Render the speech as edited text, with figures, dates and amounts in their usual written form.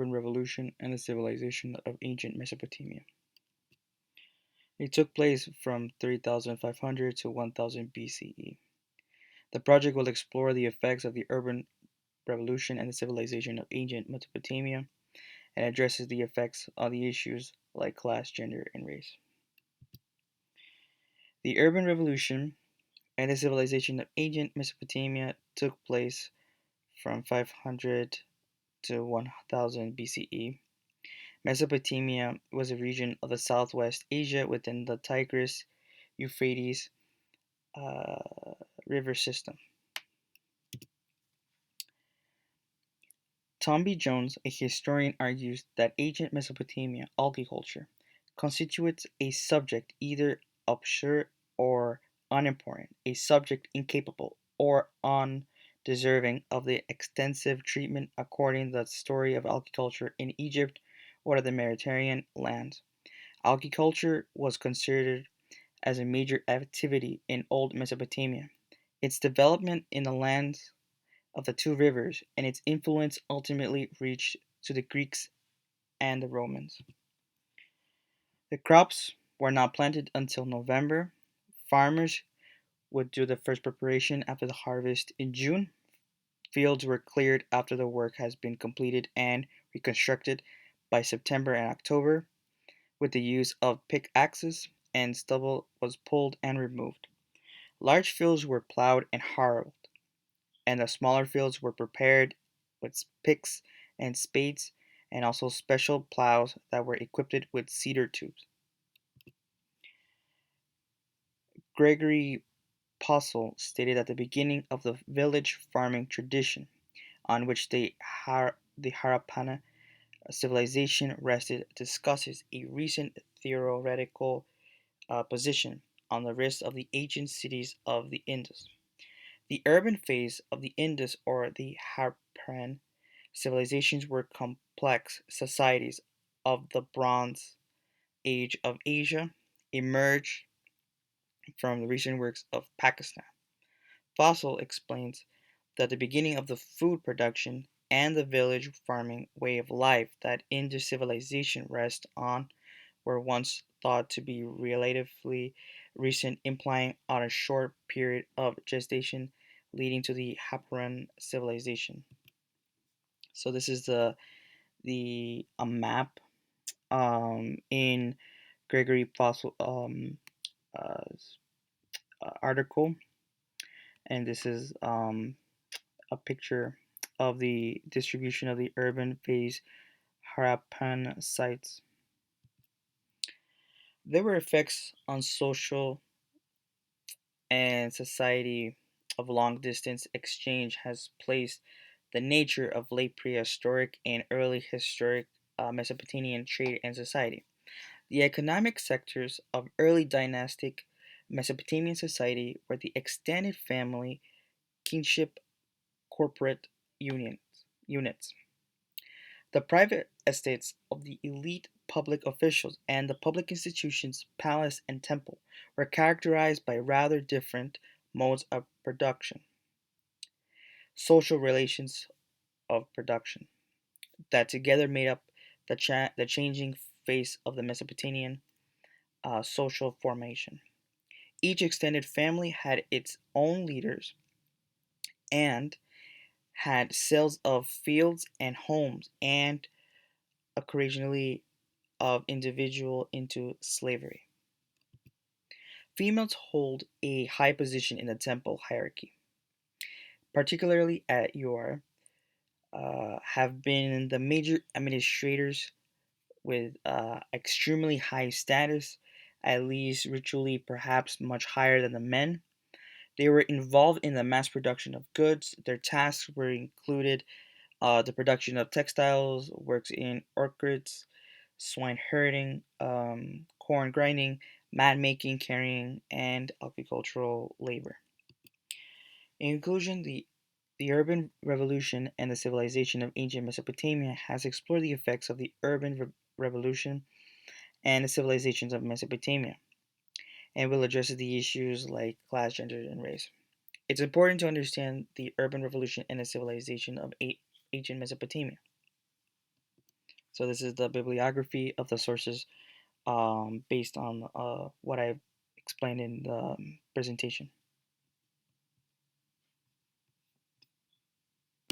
Urban Revolution and the Civilization of Ancient Mesopotamia. It took place from 3500 to 1000 BCE. The project will explore the effects of the urban revolution and the civilization of ancient Mesopotamia and addresses the effects on the issues like class, gender, and race. The urban revolution and the civilization of ancient Mesopotamia took place from 500 to 1000 BCE. Mesopotamia was a region of the southwest Asia within the Tigris Euphrates uh, river system. Tom B. Jones, a historian, argues that ancient Mesopotamia agriculture constitutes a subject either obscure or unimportant, a subject incapable or undeserving of the extensive treatment according to the story of agriculture in Egypt or the Mediterranean lands. Agriculture was considered as a major activity in old Mesopotamia. Its development in the lands of the two rivers and its influence ultimately reached to the Greeks and the Romans. The crops were not planted until November. Farmers would do the first preparation after the harvest in June. Fields were cleared after the work has been completed and reconstructed by September and October with the use of pickaxes, and stubble was pulled and removed. Large fields were plowed and harrowed, and the smaller fields were prepared with picks and spades, and also special plows that were equipped with cedar tubes. Gregory Postle stated at the beginning of the village farming tradition, on which the Harappan civilization rested, discusses a recent theoretical position on the rest of the ancient cities of the Indus. The urban phase of the Indus or the Harappan civilizations were complex societies of the Bronze Age of Asia, emerged from the recent works of Pakistan. Fossil explains that the beginning of the food production and the village farming way of life that Indus civilization rests on were once thought to be relatively recent, implying on a short period of gestation leading to the Harappan civilization. So this is the a map in Gregory Fossil uh, article, and this is a picture of the distribution of the urban phase Harappan sites. There were effects on social and society of long distance exchange has placed the nature of late prehistoric and early historic Mesopotamian trade and society. The economic sectors of early dynastic Mesopotamian society were the extended family, kinship, corporate units, the private estates of the elite public officials, and the public institutions, palace and temple, were characterized by rather different modes of production, social relations of production, that together made up the changing face of the Mesopotamian social formation. Each extended family had its own leaders and had sales of fields and homes and occasionally of individual into slavery. Females hold a high position in the temple hierarchy, particularly at Yor, have been the major administrators with extremely high status, at least ritually perhaps much higher than the men. They were involved in the mass production of goods. Their tasks were included the production of textiles, works in orchards, swine herding, corn grinding, mat making, carrying, and agricultural labor. In conclusion, the urban revolution and the civilization of ancient Mesopotamia has explored the effects of the urban revolution and the civilizations of Mesopotamia, and will address the issues like class, gender, and race. It's important to understand the urban revolution and the civilization of ancient Mesopotamia. So this is the bibliography of the sources based on what I explained in the presentation.